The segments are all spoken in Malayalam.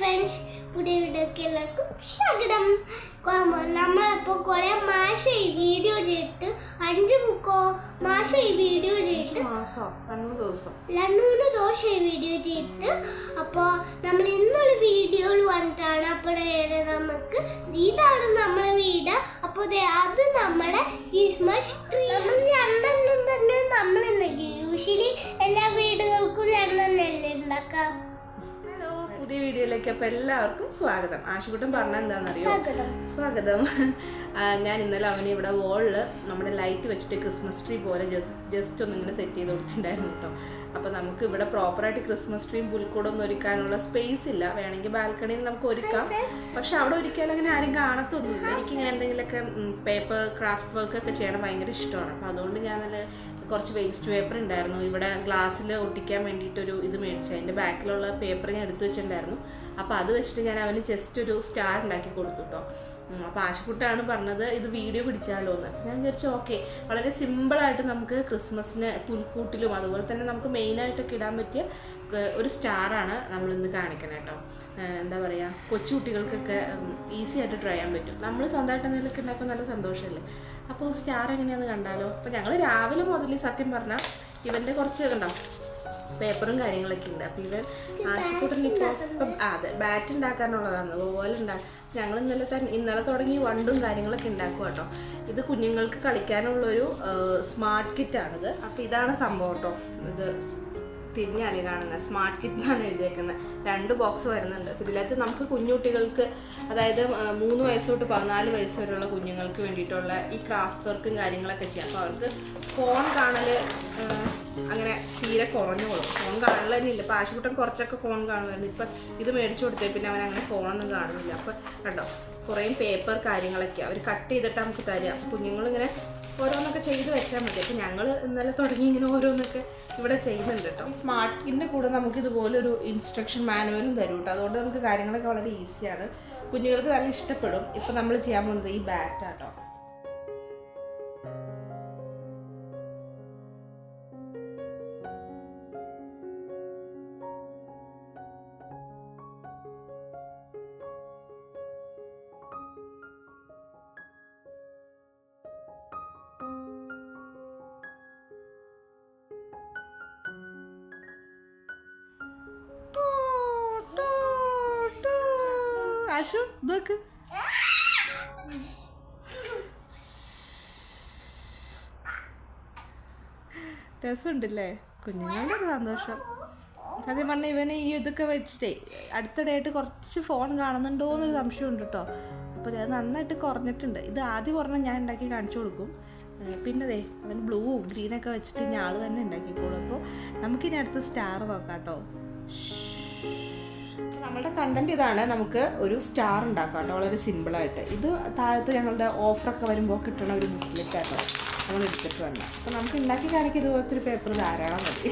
ഫ്രണ്ട്സ്, പുതിയ വീഡിയോക്ക് എല്ലാവർക്കും സ്വാഗതം. നമ്മളിപ്പോൾ കുറേ മാസം ഈ വീഡിയോ ചെയ്തിട്ട് 5 മാസം ഈ വീഡിയോ ചെയ്തിട്ട് 2-3 ദിവസം ഈ വീഡിയോ ചെയ്തിട്ട് അപ്പോൾ നമ്മൾ ഇന്നൊരു വീഡിയോയിൽ വന്നിട്ടാണ്. അപ്പോൾ നമുക്ക് ഇതാണ് നമ്മുടെ വീട്. അപ്പോൾ അത് നമ്മുടെ ക്രിസ്മസ് ട്രീ. നമ്മൾ രണ്ടെണ്ണം തന്നെ നമ്മൾ യൂഷ്വലി എല്ലാ വീടുകൾക്കും രണ്ടെണ്ണല്ലേ ഉണ്ടാക്കാം. പുതിയ വീഡിയോയിലേക്ക് അപ്പോൾ എല്ലാവർക്കും സ്വാഗതം. ആശുകുട്ടൻ പറഞ്ഞാൽ എന്താണെന്നറിയോ? സ്വാഗതം. ഞാൻ ഇന്നലെ അവന് ഇവിടെ വോളിൽ നമ്മുടെ ലൈറ്റ് വെച്ചിട്ട് ക്രിസ്മസ് ട്രീ പോലെ ജസ്റ്റ് ഒന്നിങ്ങനെ സെറ്റ് ചെയ്ത് കൊടുത്തിട്ടുണ്ടായിരുന്നു കേട്ടോ. അപ്പോൾ നമുക്ക് ഇവിടെ പ്രോപ്പറായിട്ട് ക്രിസ്മസ് ട്രീയും പുൽക്കൂടൊന്നും ഒരുക്കാനുള്ള സ്പേസ് ഇല്ല. വേണമെങ്കിൽ ബാൽക്കണിയിൽ നമുക്ക് ഒരുക്കാം, പക്ഷെ അവിടെ ഒരിക്കലും അങ്ങനെ ആരും കാണത്തൊന്നുമില്ല. എനിക്കിങ്ങനെ എന്തെങ്കിലുമൊക്കെ പേപ്പർ ക്രാഫ്റ്റ് വർക്ക് ഒക്കെ ചെയ്യണം ഭയങ്കര ഇഷ്ടമാണ്. അപ്പോൾ അതുകൊണ്ട് ഞാൻ കുറച്ച് വേസ്റ്റ് പേപ്പർ ഉണ്ടായിരുന്നു ഇവിടെ ഗ്ലാസ്സിൽ ഒട്ടിക്കാൻ വേണ്ടിയിട്ടൊരു ഇത് മേടിച്ചു. അതിൻ്റെ ബാക്കിലുള്ള പേപ്പർ ഞാൻ എടുത്തു വെച്ചിട്ടുണ്ടായിരുന്നു. അപ്പോൾ അത് വെച്ചിട്ട് ഞാൻ അവന് ജസ്റ്റ് ഒരു സ്റ്റാർ ഉണ്ടാക്കി കൊടുത്തു കേട്ടോ. അപ്പോൾ ആശുക്കുട്ടാണ് പറഞ്ഞത് ഇത് വീഡിയോ പിടിച്ചാലോ എന്ന്. ഞാൻ വിചാരിച്ചു ഓക്കെ, വളരെ സിമ്പിളായിട്ട് നമുക്ക് ക്രിസ്മസിന് പുൽക്കൂട്ടിലും അതുപോലെ തന്നെ നമുക്ക് മെയിനായിട്ടൊക്കെ ഇടാൻ പറ്റിയ ഒരു സ്റ്റാറാണ് നമ്മളിന്ന് കാണിക്കണം കേട്ടോ. എന്താ പറയുക, കൊച്ചു കുട്ടികൾക്കൊക്കെ ഈസി ആയിട്ട് ട്രൈ ചെയ്യാൻ പറ്റും. നമ്മൾ സ്വന്തമായിട്ട് എന്തെങ്കിലുമൊക്കെ ഉണ്ടാക്കുമ്പോൾ നല്ല സന്തോഷമല്ലേ. അപ്പോൾ സ്റ്റാർ എങ്ങനെയാണെന്ന് കണ്ടാലോ. അപ്പോൾ ഞങ്ങൾ രാവിലെ മുതൽ സത്യം പറഞ്ഞാൽ ഇവൻ്റെ കുറച്ച് കണ്ടോ പേപ്പറും കാര്യങ്ങളൊക്കെ ഉണ്ട്. അപ്പോൾ ഇവൻ ആശുപത്രിയിൽ ഇപ്പം അതെ ബാറ്റ് ഉണ്ടാക്കാനുള്ളതാണ് അതുപോലെ ഉണ്ടാകും. ഞങ്ങൾ ഇന്നലെ തുടങ്ങി വണ്ടും കാര്യങ്ങളൊക്കെ ഉണ്ടാക്കും കേട്ടോ. ഇത് കുഞ്ഞുങ്ങൾക്ക് കളിക്കാനുള്ളൊരു സ്മാർട്ട് കിറ്റാണിത്. അപ്പോൾ ഇതാണ് സംഭവം കേട്ടോ. ഇത് തിരിഞ്ഞാണ് കാണുന്നത്. സ്മാർട്ട് കിറ്റാണ് എഴുതിയേക്കുന്നത്. 2 ബോക്സ് വരുന്നുണ്ട്. അപ്പോൾ ഇതിനകത്ത് നമുക്ക് കുഞ്ഞുകുട്ടികൾക്ക്, അതായത് 3 വയസ്സ് തൊട്ട് 14 വയസ്സ് വരെയുള്ള കുഞ്ഞുങ്ങൾക്ക് വേണ്ടിയിട്ടുള്ള ഈ ക്രാഫ്റ്റ് വർക്കും കാര്യങ്ങളൊക്കെ ചെയ്യാം. അപ്പോൾ അവർക്ക് ഫോൺ കാണൽ അങ്ങനെ തീരെ കുറഞ്ഞോളും. ഫോൺ കാണൽ തന്നെ ഇല്ല. ഇപ്പോൾ ആശുപത്രി കുറച്ചൊക്കെ ഫോൺ കാണുമായിരുന്നു. ഇപ്പം ഇത് മേടിച്ചു കൊടുത്തേ പിന്നെ അവൻ അങ്ങനെ ഫോണൊന്നും കാണുന്നില്ല. അപ്പോൾ കണ്ടോ കുറേ പേപ്പർ കാര്യങ്ങളൊക്കെ അവർ കട്ട് ചെയ്തിട്ട് നമുക്ക് തരിക. കുഞ്ഞുങ്ങളിങ്ങനെ ഓരോന്നൊക്കെ ചെയ്ത് വെച്ചാൽ മതി. അപ്പോൾ ഞങ്ങൾ ഇന്നലെ തുടങ്ങി ഇങ്ങനെ ഓരോന്നൊക്കെ ഇവിടെ ചെയ്യുന്നുണ്ട് കേട്ടോ. ഈ സ്മാർട്ടിൻ്റെ കൂടെ നമുക്ക് ഇതുപോലൊരു ഇൻസ്ട്രക്ഷൻ മാനുവലും തരും കേട്ടോ. അതുകൊണ്ട് നമുക്ക് കാര്യങ്ങളൊക്കെ വളരെ ഈസിയാണ്. കുഞ്ഞുങ്ങൾക്ക് നല്ല ഇഷ്ടപ്പെടും. ഇപ്പോൾ നമ്മൾ ചെയ്യാൻ പോകുന്നത് ഈ ബാറ്റാട്ടോ. ആശു ഇതൊക്കെ രസമുണ്ടല്ലേ, കുഞ്ഞുങ്ങളുടെ സന്തോഷം. സത്യം പറഞ്ഞാൽ ഇവന് ഈ ഇതൊക്കെ വെച്ചിട്ടേ അടുത്തിടെയായിട്ട് കുറച്ച് ഫോൺ കാണുന്നുണ്ടോ എന്നൊരു സംശയമുണ്ട് കേട്ടോ. അപ്പോൾ അത് നന്നായിട്ട് കുറഞ്ഞിട്ടുണ്ട്. ഇത് ആദ്യം പറഞ്ഞാൽ ഞാൻ ഉണ്ടാക്കി കാണിച്ചു കൊടുക്കും. പിന്നെ അവൻ ബ്ലൂവും ഗ്രീനൊക്കെ വെച്ചിട്ട് ഇനി ആൾ തന്നെ ഉണ്ടാക്കിക്കോളും. അപ്പോൾ നമുക്കിനി അടുത്ത സ്റ്റാർ നോക്കാം കേട്ടോ. നമ്മളുടെ കണ്ടന്റ് ഇതാണ്. നമുക്ക് ഒരു സ്റ്റാർ ഉണ്ടാക്കാം കേട്ടോ, വളരെ സിമ്പിളായിട്ട്. ഇത് താഴത്ത് ഞങ്ങളുടെ ഓഫറൊക്കെ വരുമ്പോൾ കിട്ടണ ഒരു ബുക്കിലേക്കാട്ടോ നമ്മൾ എടുത്തിട്ട് വന്നത്. അപ്പോൾ നമുക്ക് ഉണ്ടാക്കി കാണിക്കുക ഇതുപോലത്തെ ഒരു പേപ്പർ ധാരാളം മതി.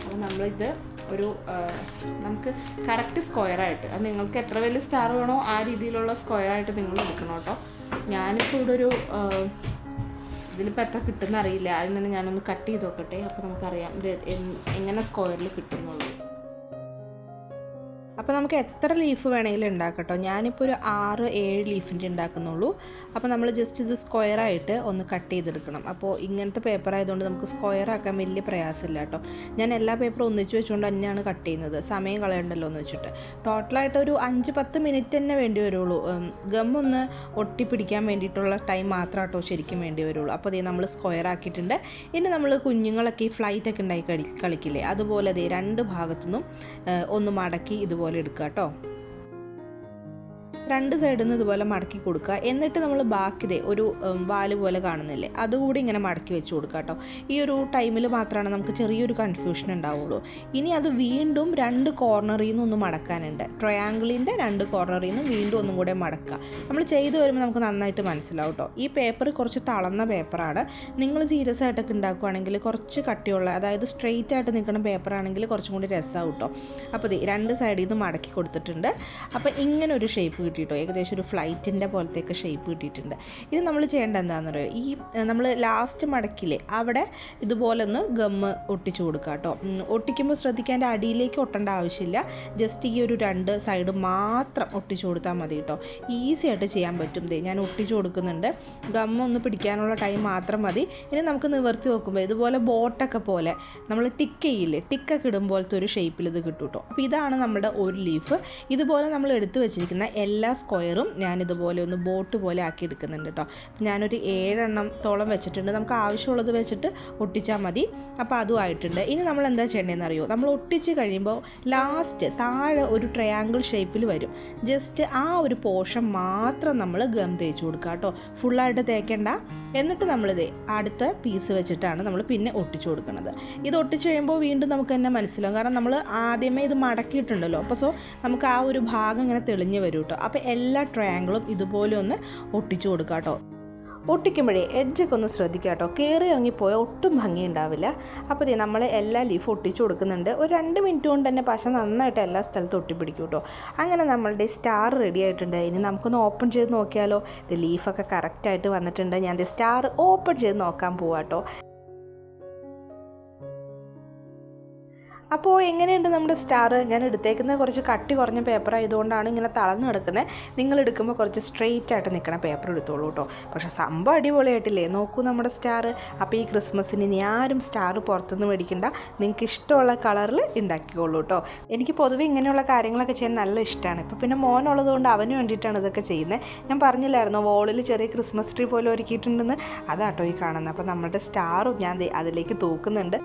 അപ്പോൾ നമ്മളിത് ഒരു നമുക്ക് കറക്റ്റ് സ്ക്വയറായിട്ട്, അത് നിങ്ങൾക്ക് എത്ര വലിയ സ്റ്റാർ വേണോ ആ രീതിയിലുള്ള സ്ക്വയറായിട്ട് നിങ്ങൾ എടുക്കണം കേട്ടോ. ഞാനിപ്പോൾ ഇവിടെ ഒരു ഇതിലിപ്പോൾ എത്ര കിട്ടുമെന്ന് അറിയില്ല. അതിൽ തന്നെ ഞാനൊന്ന് കട്ട് ചെയ്ത് നോക്കട്ടെ. അപ്പോൾ നമുക്കറിയാം ഇത് എങ്ങനെ സ്ക്വയറിൽ കിട്ടുന്നുള്ളൂ. അപ്പോൾ നമുക്ക് എത്ര ലീഫ് വേണമെങ്കിലും ഉണ്ടാക്കട്ടോ. ഞാനിപ്പോൾ ഒരു 6-7 ലീഫിൻ്റെ ഉണ്ടാക്കുന്നുള്ളൂ. അപ്പോൾ നമ്മൾ ജസ്റ്റ് ഇത് സ്ക്വയറായിട്ട് ഒന്ന് കട്ട് ചെയ്തെടുക്കണം. അപ്പോൾ ഇങ്ങനത്തെ പേപ്പർ ആയതുകൊണ്ട് നമുക്ക് സ്ക്വയർ ആക്കാൻ വലിയ പ്രയാസമില്ല കേട്ടോ. ഞാൻ എല്ലാ പേപ്പറും ഒന്നിച്ച് വെച്ചുകൊണ്ട് തന്നെയാണ് കട്ട് ചെയ്യുന്നത്, സമയം കളയണ്ടല്ലോ എന്ന് വെച്ചിട്ട്. ടോട്ടലായിട്ട് ഒരു 5-10 മിനിറ്റ് തന്നെ വേണ്ടി വരുള്ളൂ. ഗമ്മൊന്ന് ഒട്ടിപ്പിടിക്കാൻ വേണ്ടിയിട്ടുള്ള ടൈം മാത്രം കേട്ടോ ശരിക്കും വേണ്ടി വരുള്ളൂ. അപ്പോൾ അതേ നമ്മൾ സ്ക്വയർ ആക്കിയിട്ടുണ്ട്. ഇനി നമ്മൾ കുഞ്ഞുങ്ങളൊക്കെ ഈ ഫ്ലൈറ്റൊക്കെ ഉണ്ടാക്കി കളിക്കില്ലേ, അതുപോലെ അതേ 2 ഭാഗത്തുനിന്നും ഒന്ന് മടക്കി ഇതുപോലെ എടുക്കുക കേട്ടോ. 2 സൈഡിൽ നിന്ന് ഇതുപോലെ മടക്കി കൊടുക്കുക. എന്നിട്ട് നമ്മൾ ബാക്കി ഒരു വാല് പോലെ കാണുന്നില്ലേ, അതുകൂടി ഇങ്ങനെ മടക്കി വെച്ച് കൊടുക്കുക കേട്ടോ. ഈ ഒരു ടൈമിൽ മാത്രമാണ് നമുക്ക് ചെറിയൊരു കൺഫ്യൂഷൻ ഉണ്ടാവുള്ളൂ. ഇനി അത് വീണ്ടും 2 കോർണറിൽ നിന്ന് ഒന്ന് മടക്കാനുണ്ട്. ട്രയാങ്കിളിൻ്റെ 2 കോർണറിൽ നിന്ന് വീണ്ടും ഒന്നും കൂടെ മടക്കുക. നമ്മൾ ചെയ്ത് വരുമ്പോൾ നമുക്ക് നന്നായിട്ട് മനസ്സിലാവും കേട്ടോ. ഈ പേപ്പർ കുറച്ച് തളർന്ന പേപ്പറാണ്. നിങ്ങൾ സീരിയസ് ആയിട്ടൊക്കെ ഉണ്ടാക്കുകയാണെങ്കിൽ കുറച്ച് കട്ടിയുള്ള, അതായത് സ്ട്രെയിറ്റ് ആയിട്ട് നിൽക്കുന്ന പേപ്പറാണെങ്കിൽ കുറച്ചും കൂടി രസമാവും കേട്ടോ. അപ്പോൾ 2 സൈഡിൽ നിന്ന് മടക്കി കൊടുത്തിട്ടുണ്ട്. അപ്പോൾ ഇങ്ങനെ ഒരു ഷേപ്പ് കിട്ടിയിട്ടോ, ഏകദേശം ഒരു ഫ്ലൈറ്റിൻ്റെ പോലത്തെയൊക്കെ ഷേപ്പ് കിട്ടിയിട്ടുണ്ട്. ഇനി നമ്മൾ ചെയ്യേണ്ട എന്താണെന്ന് പറയുക, ഈ നമ്മൾ ലാസ്റ്റ് മടക്കില്ലേ അവിടെ ഇതുപോലെ ഒന്ന് ഗമ്മ് ഒട്ടിച്ചു കൊടുക്കുക കേട്ടോ. ഒട്ടിക്കുമ്പോൾ ശ്രദ്ധിക്കാൻ അടിയിലേക്ക് ഒട്ടേണ്ട ആവശ്യമില്ല, ജസ്റ്റ് ഈ ഒരു 2 സൈഡ് മാത്രം ഒട്ടിച്ചു കൊടുത്താൽ മതി കേട്ടോ. ഈസി ആയിട്ട് ചെയ്യാൻ പറ്റും. ഞാൻ ഒട്ടിച്ചു കൊടുക്കുന്നുണ്ട്, ഗമ്മൊന്ന് പിടിക്കാനുള്ള ടൈം മാത്രം മതി. ഇനി നമുക്ക് നിവർത്തി നോക്കുമ്പോൾ ഇതുപോലെ ബോട്ടൊക്കെ പോലെ നമ്മൾ ടിക്ക് ചെയ്യില്ലേ, ടിക്കൊക്കെ ഇടുമ്പോഴത്തെ ഒരു ഷേപ്പിൽ ഇത് കിട്ടും കേട്ടോ. അപ്പോൾ ഇതാണ് നമ്മുടെ ഒരു ലീഫ്. ഇതുപോലെ നമ്മൾ എടുത്തു വെച്ചിരിക്കുന്ന എല്ലാ സ്ക്വയറും ഞാനിതുപോലെ ഒന്ന് ബോട്ട് പോലെ ആക്കി എടുക്കുന്നുണ്ട് കേട്ടോ. ഞാനൊരു 7 എണ്ണത്തോളം വെച്ചിട്ടുണ്ട്. നമുക്ക് ആവശ്യമുള്ളത് വെച്ചിട്ട് ഒട്ടിച്ചാൽ മതി. അപ്പോൾ അതും ആയിട്ടുണ്ട്. ഇനി നമ്മൾ എന്താ ചെയ്യേണ്ടതെന്ന് അറിയോ, നമ്മൾ ഒട്ടിച്ച് കഴിയുമ്പോൾ ലാസ്റ്റ് താഴെ ഒരു ട്രയാങ്കിൾ ഷേപ്പിൽ വരും. ജസ്റ്റ് ആ ഒരു പോർഷൻ മാത്രം നമ്മൾ ഗം തേച്ച് കൊടുക്കുക കേട്ടോ, ഫുള്ളായിട്ട് തേക്കേണ്ട. എന്നിട്ട് നമ്മളിത് അടുത്ത പീസ് വെച്ചിട്ടാണ് നമ്മൾ പിന്നെ ഒട്ടിച്ചു കൊടുക്കുന്നത്. ഇത് ഒട്ടിച്ച് കഴിയുമ്പോൾ വീണ്ടും നമുക്ക് തന്നെ മനസ്സിലാവും, കാരണം നമ്മൾ ആദ്യമേ ഇത് മടക്കിയിട്ടുണ്ടല്ലോ. അപ്പോൾ നമുക്ക് ആ ഒരു ഭാഗം ഇങ്ങനെ തെളിഞ്ഞ് വരും കേട്ടോ. അപ്പോൾ എല്ലാ ട്രയാങ്കിളും ഇതുപോലെ ഒന്ന് ഒട്ടിച്ചു കൊടുക്കുക കേട്ടോ. ഒട്ടിക്കുമ്പോഴേ എഡ്ജൊക്കെ ഒന്ന് ശ്രദ്ധിക്കുക കേട്ടോ, കയറി ഇറങ്ങിപ്പോയാൽ ഒട്ടും ഭംഗി ഉണ്ടാവില്ല. അപ്പോൾ നമ്മൾ എല്ലാ ലീഫും ഒട്ടിച്ചു കൊടുക്കുന്നുണ്ട്. ഒരു 2 മിനിറ്റ് കൊണ്ട് തന്നെ പശ നന്നായിട്ട് എല്ലാ സ്ഥലത്തും ഒട്ടിപ്പിടിക്കും കേട്ടോ. അങ്ങനെ നമ്മളുടെ സ്റ്റാർ റെഡി ആയിട്ടുണ്ട്. ഇനി നമുക്കൊന്ന് ഓപ്പൺ ചെയ്ത് നോക്കിയാലോ. ഇത് ലീഫൊക്കെ കറക്റ്റായിട്ട് വന്നിട്ടുണ്ട്. ഞാൻ സ്റ്റാർ ഓപ്പൺ ചെയ്ത് നോക്കാൻ പോവാം കേട്ടോ. അപ്പോൾ എങ്ങനെയുണ്ട് നമ്മുടെ സ്റ്റാർ? ഞാൻ എടുത്തേക്കുന്നത് കുറച്ച് കട്ടി കുറഞ്ഞ പേപ്പർ ആയതുകൊണ്ടാണ് ഇങ്ങനെ തളർന്ന് കിടക്കുന്നത്. നിങ്ങൾ എടുക്കുമ്പോൾ കുറച്ച് സ്ട്രെയിറ്റ് ആയിട്ട് നിൽക്കണ പേപ്പർ എടുത്തോളൂ കേട്ടോ. പക്ഷേ സംഭവം അടിപൊളിയായിട്ടില്ലേ? നോക്കൂ നമ്മുടെ സ്റ്റാർ. അപ്പോൾ ഈ ക്രിസ്മസിന് ഇനി ആരും സ്റ്റാർ പുറത്തുനിന്ന് മേടിക്കണ്ട, നിങ്ങൾക്ക് ഇഷ്ടമുള്ള കളറിൽ ഉണ്ടാക്കിക്കോളൂ കേട്ടോ. എനിക്ക് പൊതുവെ ഇങ്ങനെയുള്ള കാര്യങ്ങളൊക്കെ ചെയ്യാൻ നല്ല ഇഷ്ടമാണ്. ഇപ്പോൾ പിന്നെ മോനുള്ളത് കൊണ്ട് അവന് വേണ്ടിയിട്ടാണ് ഇതൊക്കെ ചെയ്യുന്നത്. ഞാൻ പറഞ്ഞില്ലായിരുന്നോ വോളിൽ ചെറിയ ക്രിസ്മസ് ട്രീ പോലെ ഒരുക്കിയിട്ടുണ്ടെന്ന്? അതാട്ടോ ഈ കാണുന്നത്. അപ്പോൾ നമ്മുടെ സ്റ്റാറും ഞാൻ അതിലേക്ക് തൂക്കുന്നുണ്ട്.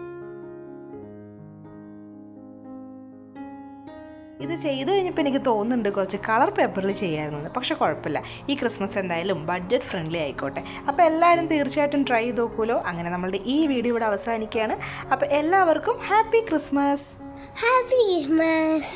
ഇത് ചെയ്ത് കഴിഞ്ഞപ്പോൾ എനിക്ക് തോന്നുന്നുണ്ട് കുറച്ച് കളർ പേപ്പറിൽ ചെയ്യാമായിരുന്നു, പക്ഷേ കുഴപ്പമില്ല. ഈ ക്രിസ്മസ് എന്തായാലും ബഡ്ജറ്റ് ഫ്രണ്ട്ലി ആയിക്കോട്ടെ. അപ്പോൾ എല്ലാവരും തീർച്ചയായിട്ടും ട്രൈ ചെയ്ത് നോക്കുമല്ലോ. അങ്ങനെ നമ്മളുടെ ഈ വീഡിയോ ഇവിടെ അവസാനിക്കുകയാണ്. അപ്പോൾ എല്ലാവർക്കും ഹാപ്പി ക്രിസ്മസ്. Happy Christmas.